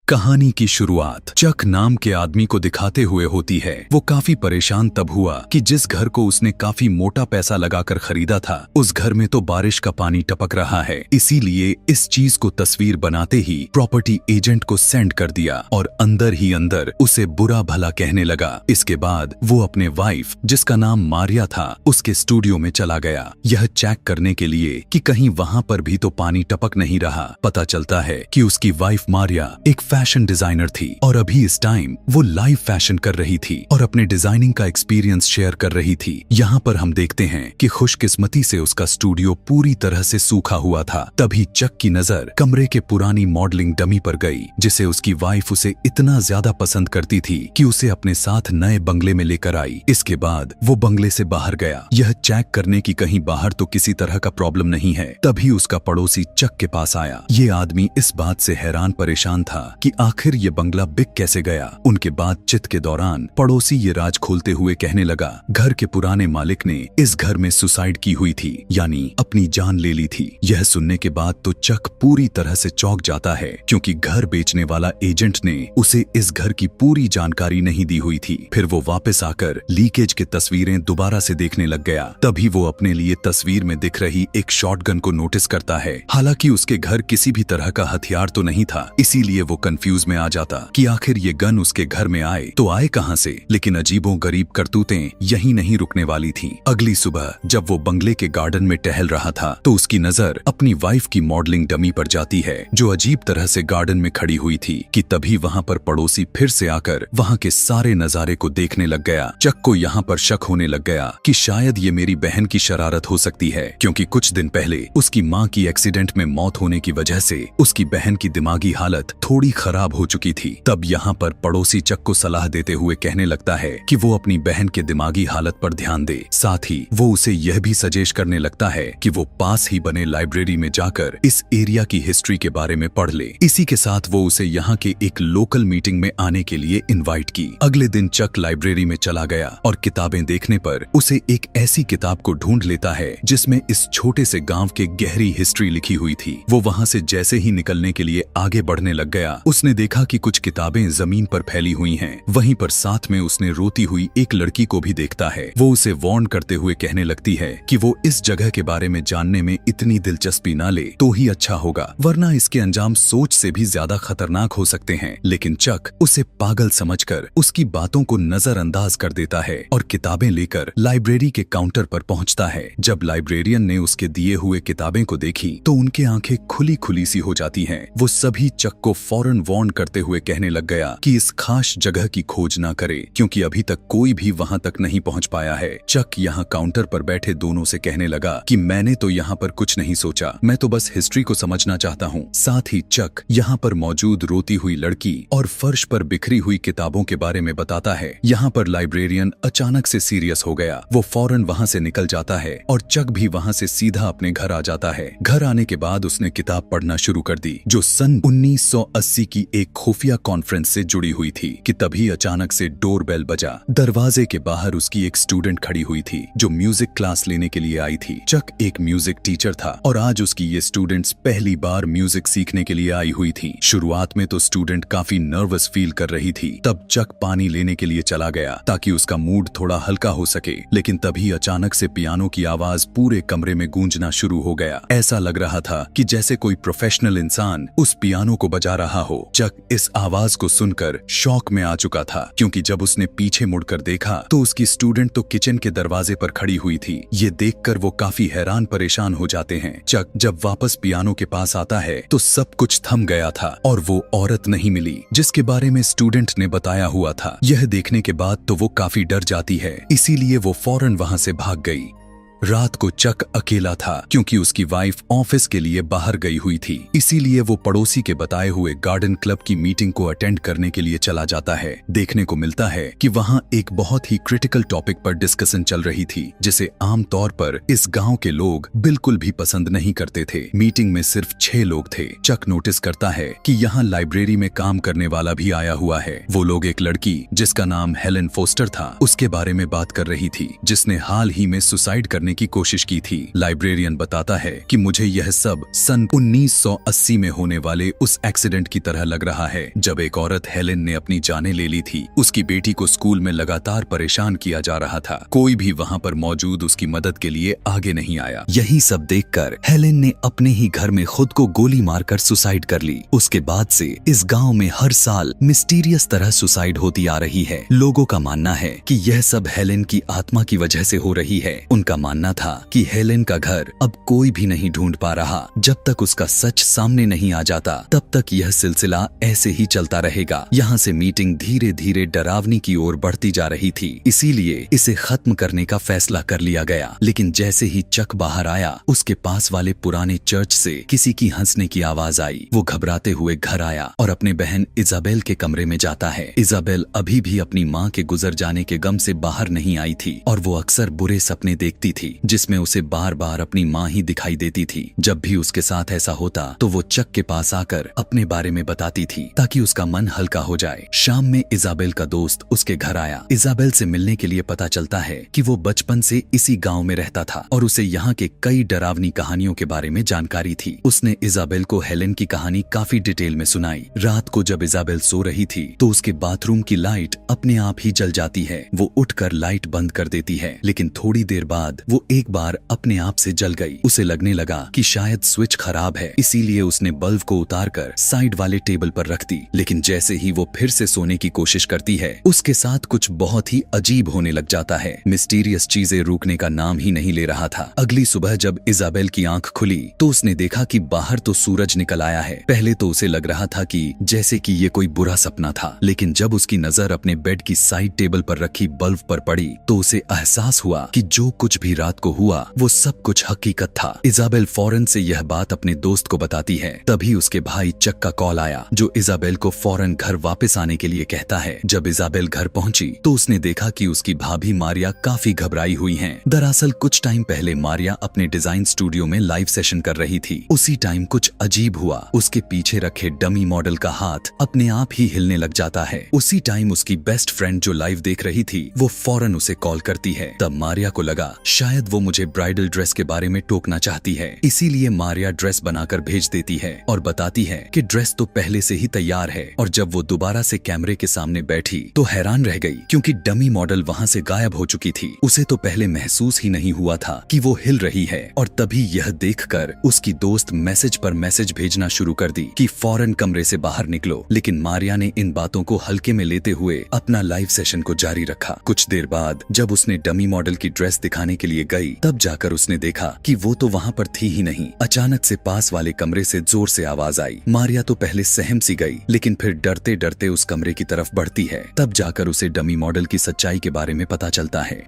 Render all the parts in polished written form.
कहानी की शुरुआत चक नाम के आदमी को दिखाते हुए होती है। वो काफी परेशान तब हुआ कि जिस घर को उसने काफी मोटा पैसा लगाकर खरीदा था, उस घर में तो बारिश का पानी टपक रहा है। इसीलिए इस चीज को तस्वीर बनाते ही प्रॉपर्टी एजेंट को सेंड कर दिया और अंदर ही अंदर उसे बुरा भला कहने लगा। इसके बाद वो अपने वाइफ, जिसका नाम मारिया था, उसके स्टूडियो में चला गया, यह चेक करने के लिए कि कहीं वहां पर भी तो पानी टपक नहीं रहा। पता चलता है कि उसकी वाइफ मारिया एक फैशन डिजाइनर थी और अभी इस टाइम वो लाइव फैशन कर रही थी और अपने डिजाइनिंग का एक्सपीरियंस शेयर कर रही थी। यहाँ पर हम देखते हैं कि खुशकिस्मती से उसका स्टूडियो पूरी तरह से सूखा हुआ था। तभी चक की नजर कमरे के पुरानी मॉडलिंग डमी पर गई, जिसे उसकी वाइफ उसे इतना ज्यादा पसंद करती थी कि उसे अपने साथ नए बंगले में लेकर आई। इसके बाद वो बंगले से बाहर गया, यह चेक करने की कहीं बाहर तो किसी तरह का प्रॉब्लम नहीं है। तभी उसका पड़ोसी चक के पास आया। ये आदमी इस बात से हैरान परेशान था कि आखिर ये बंगला बिक कैसे गया। उनके बातचीत के दौरान पड़ोसी ये राज खोलते हुए कहने लगा, घर के पुराने मालिक ने इस घर में सुसाइड की हुई थी, यानी अपनी जान ले ली थी। यह सुनने के बाद तो चक पूरी तरह से चौंक जाता है, क्योंकि घर बेचने वाला एजेंट ने उसे इस घर की पूरी जानकारी नहीं दी हुई थी। फिर वो वापस आकर लीकेज की तस्वीरें दोबारा से देखने लग गया। तभी वो अपने लिए तस्वीर में दिख रही एक शॉटगन को नोटिस करता है। हालांकि उसके घर किसी भी तरह का हथियार तो नहीं था, इसीलिए वो कंफ्यूज में आ जाता कि आखिर ये गन उसके घर में आए तो आए कहां से। लेकिन अजीबों गरीब करतूतें यही नहीं रुकने वाली थीं। अगली सुबह जब वो बंगले के गार्डन में टहल रहा था, तो उसकी नजर अपनी वाइफ की मॉडलिंग डमी पर जाती है, जो अजीब तरह से गार्डन में खड़ी हुई थी। कि तभी वहां पर पड़ोसी फिर से आकर वहां के सारे नजारे को देखने लग गया। चक को यहाँ पर शक होने लग गया कि शायद ये मेरी बहन की शरारत हो सकती है, क्योंकि कुछ दिन पहले उसकी माँ की एक्सीडेंट में मौत होने की वजह से उसकी बहन की दिमागी हालत थोड़ी खराब हो चुकी थी। तब यहाँ पर पड़ोसी चक को सलाह देते हुए कहने लगता है कि वो अपनी बहन के दिमागी हालत पर ध्यान दे। साथ ही वो उसे यह भी सजेस्ट करने लगता है कि वो पास ही बने लाइब्रेरी में जाकर इस एरिया की हिस्ट्री के बारे में पढ़ ले। इसी के साथ वो उसे यहाँ के एक लोकल मीटिंग में आने के लिए इनवाइट की। अगले दिन चक लाइब्रेरी में चला गया और किताबें देखने पर उसे एक ऐसी किताब को ढूंढ लेता है जिसमें इस छोटे से गाँव के गहरी हिस्ट्री लिखी हुई थी। वो वहाँ से जैसे ही निकलने के लिए आगे बढ़ने लग गया, उसने देखा कि कुछ किताबें जमीन पर फैली हुई हैं। वहीं पर साथ में उसने रोती हुई एक लड़की को भी देखता है। वो उसे वार्न करते हुए कहने लगती है कि वो इस जगह के बारे में जानने में इतनी दिलचस्पी ना ले तो ही अच्छा होगा, वरना इसके अंजाम सोच से भी ज्यादा खतरनाक हो सकते हैं। लेकिन चक उसे पागल समझकर उसकी बातों को नजरअंदाज कर देता है और किताबें लेकर लाइब्रेरी के काउंटर पर पहुंचता है। जब लाइब्रेरियन ने उसके दिए हुए किताबें को देखी तो उनके आंखें खुली खुली सी हो जाती हैं। वो सभी चक को फौरन वार्न करते हुए कहने लग गया कि इस खास जगह की खोज ना करे, क्योंकि अभी तक कोई भी वहां तक नहीं पहुंच पाया है। चक यहाँ काउंटर पर बैठे दोनों से कहने लगा कि मैंने तो यहाँ पर कुछ नहीं सोचा, मैं तो बस हिस्ट्री को समझना चाहता हूँ। साथ ही चक यहाँ पर मौजूद रोती हुई लड़की और फर्श पर बिखरी हुई किताबों के बारे में बताता है। यहाँ पर लाइब्रेरियन अचानक से सीरियस हो गया। वो फौरन वहाँ से निकल जाता है और चक भी वहाँ से सीधा अपने घर आ जाता है। घर आने के बाद उसने किताब पढ़ना शुरू कर दी, जो सन 1980 की एक खुफिया कॉन्फ्रेंस से जुड़ी हुई थी। कि तभी अचानक से डोरबेल बजा। दरवाजे के बाहर उसकी एक स्टूडेंट खड़ी हुई थी, जो म्यूजिक क्लास लेने के लिए आई थी। चक एक म्यूजिक टीचर था और आज उसकी ये स्टूडेंट्स पहली बार म्यूजिक सीखने के लिए आई हुई थी। शुरुआत में तो स्टूडेंट काफी नर्वस फील कर रही थी। तब चक पानी लेने के लिए चला गया ताकि उसका मूड थोड़ा हल्का हो सके। लेकिन तभी अचानक से पियानो की आवाज पूरे कमरे में गूंजना शुरू हो गया। ऐसा लग रहा था कि जैसे कोई प्रोफेशनल इंसान उस पियानो को बजा रहा हो। चक इस आवाज को सुनकर शॉक में आ चुका था, क्योंकि जब उसने पीछे मुड़कर देखा तो उसकी स्टूडेंट तो किचन के दरवाजे पर खड़ी हुई थी। ये देखकर वो काफी हैरान परेशान हो जाते हैं। चक जब वापस पियानो के पास आता है तो सब कुछ थम गया था और वो औरत नहीं मिली जिसके बारे में स्टूडेंट ने बताया हुआ था। यह देखने के बाद तो वो काफी डर जाती है, इसीलिए वो फौरन वहां से भाग गई। रात को चक अकेला था, क्योंकि उसकी वाइफ ऑफिस के लिए बाहर गई हुई थी। इसीलिए वो पड़ोसी के बताए हुए गार्डन क्लब की मीटिंग को अटेंड करने के लिए चला जाता है। देखने को मिलता है कि वहां एक बहुत ही क्रिटिकल टॉपिक पर डिस्कशन चल रही थी, जिसे आमतौर पर इस गांव के लोग बिल्कुल भी पसंद नहीं करते थे। मीटिंग में सिर्फ 6 लोग थे। चक नोटिस करता है कि यहाँ लाइब्रेरी में काम करने वाला भी आया हुआ है। वो लोग एक लड़की जिसका नाम हेलन फोस्टर था, उसके बारे में बात कर रही थी, जिसने हाल ही में सुसाइड करने करने की कोशिश की थी। लाइब्रेरियन बताता है कि मुझे यह सब सन 1980 में होने वाले उस एक्सीडेंट की तरह लग रहा है जब एक औरत हेलेन ने अपनी जानें ले ली थी। उसकी बेटी को स्कूल में लगातार परेशान किया जा रहा था। कोई भी वहाँ पर मौजूद उसकी मदद के लिए आगे नहीं आया। यही सब देखकर हेलेन ने अपने ही घर में खुद को गोली मारकर सुसाइड कर ली। उसके बाद से इस गांव में हर साल मिस्टीरियस तरह सुसाइड होती आ रही है। लोगों का मानना है कि यह सब हेलेन की आत्मा की वजह से हो रही है। उनका मानना था कि हेलेन का घर अब कोई भी नहीं ढूंढ पा रहा। जब तक उसका सच सामने नहीं आ जाता तब तक यह सिलसिला ऐसे ही चलता रहेगा। यहाँ से मीटिंग धीरे धीरे डरावनी की ओर बढ़ती जा रही थी, इसीलिए इसे खत्म करने का फैसला कर लिया गया। लेकिन जैसे ही चक बाहर आया, उसके पास वाले पुराने चर्च से किसी की हंसने की आवाज आई। वो घबराते हुए घर आया और अपने बहन इजाबेल के कमरे में जाता है। इजाबेल अभी भी अपनी माँ के गुजर जाने के गम से बाहर नहीं आई थी और वो अक्सर बुरे सपने देखती थी जिसमें उसे बार बार अपनी माँ ही दिखाई देती थी। जब भी उसके साथ ऐसा होता तो वो चक के पास आकर अपने बारे में बताती थी ताकि उसका मन हल्का हो जाए। शाम में इजाबेल का दोस्त उसके घर आया। इजाबेल से मिलने के लिए पता चलता है कि वो बचपन से इसी गांव में रहता था और उसे यहाँ के कई डरावनी कहानियों के बारे में जानकारी थी। उसने इजाबेल को हेलेन की कहानी काफी डिटेल में सुनाई। रात को जब इजाबेल सो रही थी तो उसके बाथरूम की लाइट अपने आप ही जल जाती है। वो उठकर लाइट बंद कर देती है, लेकिन थोड़ी देर बाद वो एक बार अपने आप से जल गई। उसे लगने लगा कि शायद स्विच खराब है, इसीलिए उसने बल्ब को उतारकर साइड वाले टेबल पर रख दी। लेकिन जैसे ही वो फिर से सोने की कोशिश करती है, उसके साथ कुछ बहुत ही अजीब होने लग जाता है। मिस्टीरियस चीजें रुकने का नाम ही नहीं ले रहा था। अगली सुबह जब इजाबेल की आंख खुली तो उसने देखा कि बाहर तो सूरज निकल आया है। पहले तो उसे लग रहा था कि जैसे कि ये कोई बुरा सपना था, लेकिन जब उसकी नजर अपने बेड की साइड टेबल पर रखी बल्ब पर पड़ी तो उसे एहसास हुआ कि जो कुछ भी रात को हुआ वो सब कुछ हकीकत था। इजाबेल फौरन से यह बात अपने दोस्त को बताती है। तभी उसके भाई चक का कॉल आया जो इजाबेल को फौरन घर वापस आने के लिए कहता है। जब इजाबेल घर पहुंची तो उसने देखा कि उसकी भाभी मारिया काफी घबराई हुई हैं। दरअसल कुछ टाइम पहले मारिया अपने डिजाइन स्टूडियो में लाइव सेशन कर रही थी। उसी टाइम कुछ अजीब हुआ। उसके पीछे रखे डमी मॉडल का हाथ अपने आप ही हिलने लग जाता है। उसी टाइम उसकी बेस्ट फ्रेंड जो लाइव देख रही थी वो फौरन उसे कॉल करती है। तब मारिया को लगा शायद वो मुझे ब्राइडल ड्रेस के बारे में टोकना चाहती है, इसीलिए मारिया ड्रेस बनाकर भेज देती है और बताती है कि ड्रेस तो पहले से ही तैयार है। और जब वो दोबारा से कैमरे के सामने बैठी तो हैरान रह गई क्योंकि डमी मॉडल वहाँ से गायब हो चुकी थी। उसे तो पहले महसूस ही नहीं हुआ था कि वो हिल रही है। और तभी यह देखकर उसकी दोस्त मैसेज पर मैसेज भेजना शुरू कर दी कि फौरन कमरे से बाहर निकलो। लेकिन मारिया ने इन बातों को हल्के में लेते हुए अपना लाइव सेशन को जारी रखा। कुछ देर बाद जब उसने डमी मॉडल की ड्रेस दिखाने के लिए गई तब जाकर उसने देखा कि वो तो वहाँ पर थी ही नहीं। अचानक से पास वाले कमरे से जोर से आवाज आई। मारिया तो पहले सहम सी गई, लेकिन फिर डरते डरते उस कमरे की तरफ बढ़ती है। तब जाकर उसे डमी मॉडल की सच्चाई के बारे में पता चलता है।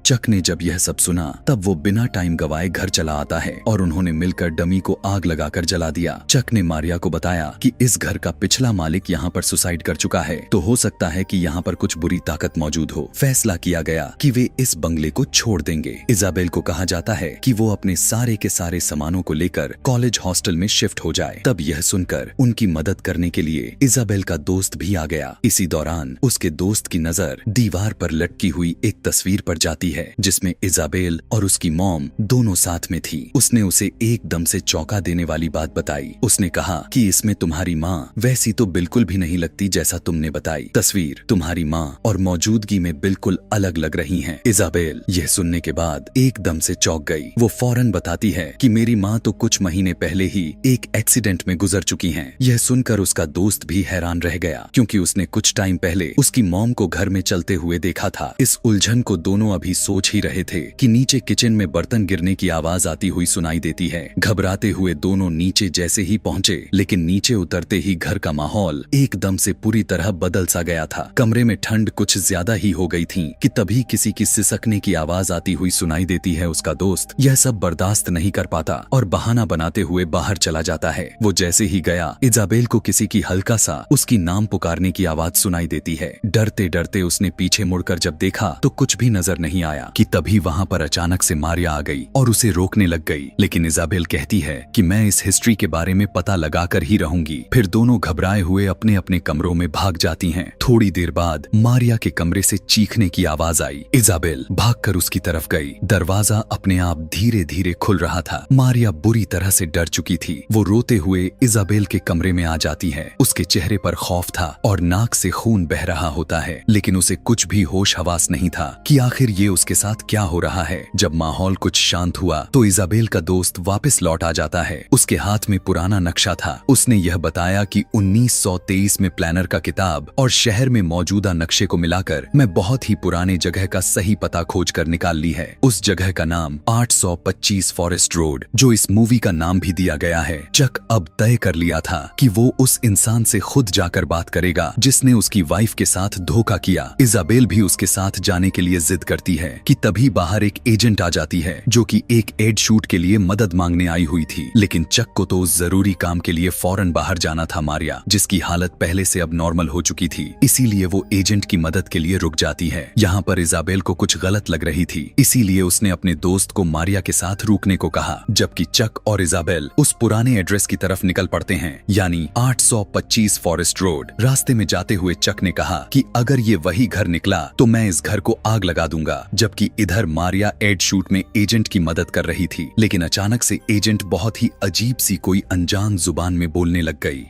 चक ने जब यह सब सुना तब वो बिना टाइम गवाए घर चला आता है और उन्होंने मिलकर डमी को आग लगाकर जला दिया। चक ने मारिया को बताया कि इस घर का पिछला मालिक यहाँ पर सुसाइड कर चुका है, तो हो सकता है कि यहाँ पर कुछ बुरी ताकत मौजूद हो। फैसला किया गया कि वे इस बंगले को छोड़ देंगे। इजाबेल को कहा जाता है कि वो अपने सारे के सारे सामानों को लेकर कॉलेज हॉस्टल में शिफ्ट हो जाए। तब यह सुनकर उनकी मदद करने के लिए इजाबेल का दोस्त भी आ गया। इसी दौरान उसके दोस्त की नजर दीवार पर लटकी हुई एक तस्वीर पर जाती है जिसमें इजाबेल और उसकी मॉम दोनों साथ में थी। उसने उसे एकदम से चौंका देने वाली बात बताई। उसने कहा कि इसमें तुम्हारी माँ वैसी तो बिल्कुल भी नहीं लगती जैसा तुमने बताई। तस्वीर तुम्हारी माँ और मौजूदगी में बिल्कुल अलग लग रही हैं। इजाबेल यह सुनने के बाद एकदम से चौंक गई। वो फौरन बताती है कि मेरी माँ तो कुछ महीने पहले ही एक एक्सीडेंट में गुजर चुकी हैं। यह सुनकर उसका दोस्त भी हैरान रह गया क्योंकि उसने कुछ टाइम पहले उसकी मॉम को घर में चलते हुए देखा था। इस उलझन को दोनों अभी सोच ही रहे थे कि नीचे किचन में बर्तन गिरने की आवाज आती हुई सुनाई देती है। घबराते हुए दोनों नीचे जैसे ही पहुंचे, लेकिन नीचे उतरते ही घर का माहौल एकदम से पूरी तरह बदल सा गया था। कमरे में ठंड कुछ ज्यादा ही हो गई थी कि तभी किसी की सिसकने की आवाज आती हुई सुनाई देती है। उसका दोस्त यह सब बर्दाश्त नहीं कर पाता और बहाना बनाते हुए बाहर चला जाता है। वो जैसे ही गया, इजाबेल को किसी की हल्का सा उसकी नाम पुकारने की आवाज सुनाई देती है। डरते डरते उसने पीछे मुड़कर जब देखा तो कुछ भी नजर नहीं आया। पाया कि तभी वहाँ पर अचानक से मारिया आ गई और उसे रोकने लग गई। लेकिन इजाबेल कहती है कि मैं इस हिस्ट्री के बारे में पता लगाकर ही रहूंगी। फिर दोनों घबराए हुए अपने अपने कमरों में भाग जाती हैं। थोड़ी देर बाद मारिया के कमरे से चीखने की आवाज आई। इजाबेल भागकर उसकी तरफ गई। दरवाजा अपने आप धीरे धीरे खुल रहा था। मारिया बुरी तरह से डर चुकी थी। वो रोते हुए इजाबेल के कमरे में आ जाती है। उसके चेहरे पर खौफ था और नाक से खून बह रहा होता है, लेकिन उसे कुछ भी होश हवास नहीं था कि आखिर ये उसके साथ क्या हो रहा है। जब माहौल कुछ शांत हुआ तो इजाबेल का दोस्त वापस लौट आ जाता है। उसके हाथ में पुराना नक्शा था। उसने यह बताया कि 1923 में प्लानर का किताब और शहर में मौजूदा नक्शे को मिलाकर मैं बहुत ही पुराने जगह का सही पता खोज कर निकाल ली है। उस जगह का नाम 825 फॉरेस्ट रोड, जो इस मूवी का नाम भी दिया गया है। चक अब तय कर लिया था कि वो उस इंसान से खुद जाकर बात करेगा जिसने उसकी वाइफ के साथ धोखा किया। इजाबेल भी उसके साथ जाने के लिए जिद करती है कि तभी बाहर एक एजेंट आ जाती है जो कि एक एड शूट के लिए मदद मांगने आई हुई थी। लेकिन चक को तो उस जरूरी काम के लिए फौरन बाहर जाना था। मारिया, जिसकी हालत पहले से अब नॉर्मल हो चुकी थी, इसीलिए वो एजेंट की मदद के लिए रुक जाती है। यहाँ पर इजाबेल को कुछ गलत लग रही थी, इसीलिए उसने अपने दोस्त को मारिया के साथ रुकने को कहा। जबकि चक और इजाबेल उस पुराने एड्रेस की तरफ निकल पड़ते हैं, यानी 825 फॉरेस्ट रोड। रास्ते में जाते हुए चक ने कहा कि अगर ये वही घर निकला तो मैं इस घर को आग लगा दूंगा। जबकि इधर मारिया एड शूट में एजेंट की मदद कर रही थी, लेकिन अचानक से एजेंट बहुत ही अजीब सी कोई अनजान जुबान में बोलने लग गई।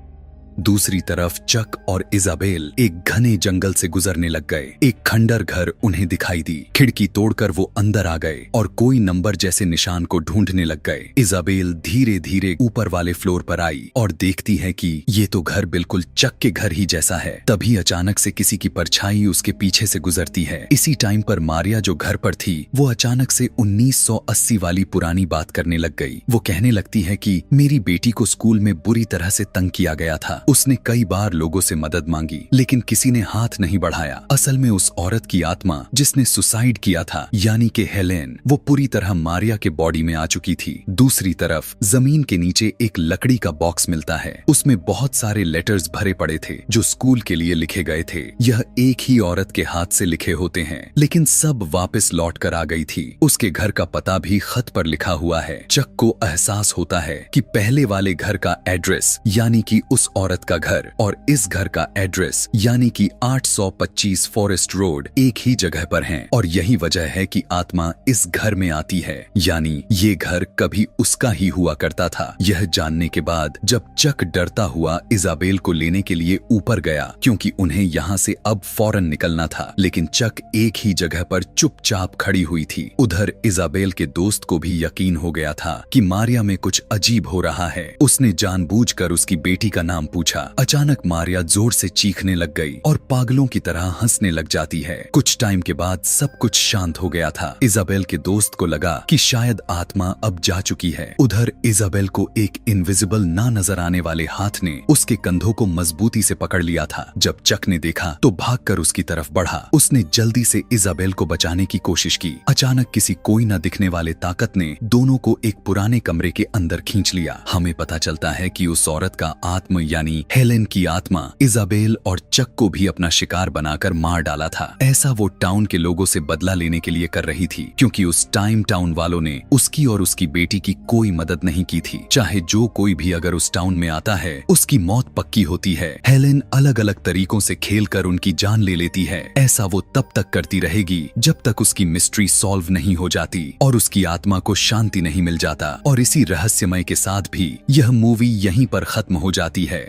दूसरी तरफ चक और इजाबेल एक घने जंगल से गुजरने लग गए। एक खंडर घर उन्हें दिखाई दी। खिड़की तोड़कर वो अंदर आ गए और कोई नंबर जैसे निशान को ढूंढने लग गए। इजाबेल धीरे धीरे ऊपर वाले फ्लोर पर आई और देखती है कि ये तो घर बिल्कुल चक के घर ही जैसा है। तभी अचानक से किसी की परछाई उसके पीछे से गुजरती है। इसी टाइम पर मारिया, जो घर पर थी, वो अचानक से 1980 वाली पुरानी बात करने लग गई। वो कहने लगती है कि मेरी बेटी को स्कूल में बुरी तरह से तंग किया गया था। उसने कई बार लोगों से मदद मांगी, लेकिन किसी ने हाथ नहीं बढ़ाया। असल में उस औरत की आत्मा जिसने सुसाइड किया था, यानी कि हेलेन, वो पूरी तरह मारिया के बॉडी में आ चुकी थी। दूसरी तरफ जमीन के नीचे एक लकड़ी का बॉक्स मिलता है। उसमें बहुत सारे लेटर्स भरे पड़े थे जो स्कूल के लिए लिखे गए थे। यह एक ही औरत के हाथ से लिखे होते हैं, लेकिन सब वापस लौट कर आ गई थी। उसके घर का पता भी खत पर लिखा हुआ है। चक को एहसास होता है कि पहले वाले घर का एड्रेस, यानी कि उस औरत का घर, और इस घर का एड्रेस, यानी कि 825 फॉरेस्ट रोड, एक ही जगह पर हैं। और यही वजह है कि आत्मा इस घर में आती है, यानी ये घर कभी उसका ही हुआ करता था। यह जानने के बाद जब चक डरता हुआ इजाबेल को लेने के लिए ऊपर गया, क्योंकि उन्हें यहाँ से अब फौरन निकलना था, लेकिन चक एक ही जगह पर चुपचाप खड़ी हुई थी। उधर इजाबेल के दोस्त को भी यकीन हो गया था कि मारिया में कुछ अजीब हो रहा है। उसने जानबूझकर उसकी बेटी का नाम पूछा। अचानक मारिया जोर से चीखने लग गई और पागलों की तरह हंसने लग जाती है। कुछ टाइम के बाद सब कुछ शांत हो गया था। इजाबेल के दोस्त को लगा कि शायद आत्मा अब जा चुकी है। उधर इजाबेल को एक इनविजिबल ना नजर आने वाले हाथ ने उसके कंधों को मजबूती से पकड़ लिया था। जब चक ने देखा तो भागकर उसकी तरफ बढ़ा। उसने जल्दी से इजाबेल को बचाने की कोशिश की। अचानक किसी कोई न दिखने वाले ताकत ने दोनों को एक पुराने कमरे के अंदर खींच लिया। हमें पता चलता है कि उस औरत का आत्मा, यानी हेलेन की आत्मा, इजाबेल और चक को भी अपना शिकार बनाकर मार डाला था। ऐसा वो टाउन के लोगों से बदला लेने के लिए कर रही थी, क्योंकि उस टाइम टाउन वालों ने उसकी और उसकी बेटी की कोई मदद नहीं की थी। चाहे जो कोई भी अगर उस टाउन में आता है, उसकी मौत पक्की होती है। हेलेन अलग अलग तरीकों से खेलकर उनकी जान ले लेती है। ऐसा वो तब तक करती रहेगी जब तक उसकी मिस्ट्री सॉल्व नहीं हो जाती और उसकी आत्मा को शांति नहीं मिल जाता। और इसी रहस्यमय के साथ भी यह मूवी यहीं पर खत्म हो जाती है।